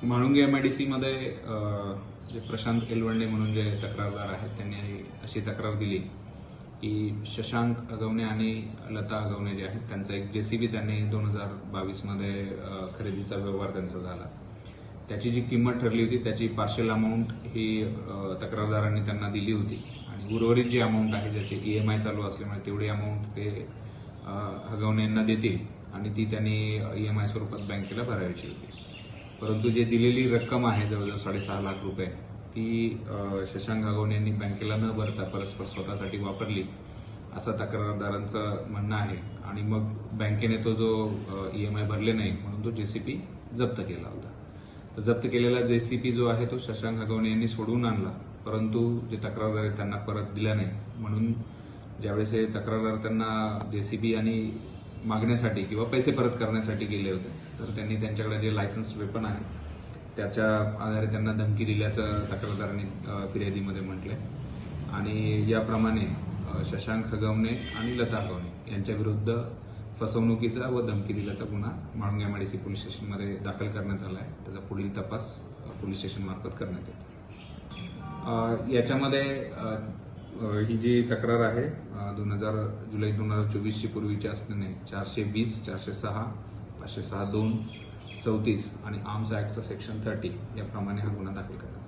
Mhalunge MIDC मध्ये जे प्रशांत एलवंडे म्हणून जे तक्रारदार आहेत त्यांनी अशी तक्रार दिली की शशांक अगवणे आणि लता अगवणे जे आहेत त्यांचा एक JCB त्यांनी 2022 मध्ये खरेदीचा व्यवहार त्यांचा झाला. त्याची जी किंमत ठरली होती त्याची पार्शियल अमाऊंट ही तक्रारदारांनी त्यांना दिली होती आणि उर्वरित जी अमाऊंट आहे ज्याची EMI चालू असल्यामुळे तेवढी अमाऊंट ते अगवणे यांना देतील आणि ती त्यांनी EMI स्वरूपात बँकेला भरायची होती. परंतु जे दिलेली रक्कम आहे जवळजवळ 6.5 लाख रुपये ती शशांक अगवणे यांनी बँकेला न भरता परस्पर स्वतःसाठी वापरली असं तक्रारदारांचं म्हणणं आहे आणि मग बँकेने तो जो EMI भरले नाही म्हणून तो JCB जप्त केला होता. तर जप्त केलेला JCB जो आहे तो शशांक अगवणे यांनी सोडवून आणला, परंतु जे तक्रारदार आहेत त्यांना परत दिला नाही. म्हणून ज्यावेळेस हे तक्रारदार त्यांना JCB आणि मागण्यासाठी किंवा पैसे परत करण्यासाठी गेले होते तर त्यांनी त्यांच्याकडे जे लायसन्स वेपन आहे त्याच्या आधारे त्यांना धमकी दिल्याचं तक्रारदारांनी फिर्यादीमध्ये म्हटलंय आणि याप्रमाणे शशांक अगवणे आणि लता अगवणे यांच्या विरुद्ध फसवणुकीचा व धमकी दिल्याचा गुन्हा म्हाळुंगे MIDC पोलीस स्टेशनमध्ये दाखल करण्यात आला आहे. त्याचा पुढील तपास पोलीस स्टेशन मार्फत करण्यात येतो. याच्यामध्ये ही जी तक्रार आहे जुलै 2024 पूर्वीची असल्याने 420, 406, 506(2), 34 आणि आर्म्स ऍक्टचा सेक्शन 30 याप्रमाणे हा गुन्हा दाखल करण्यात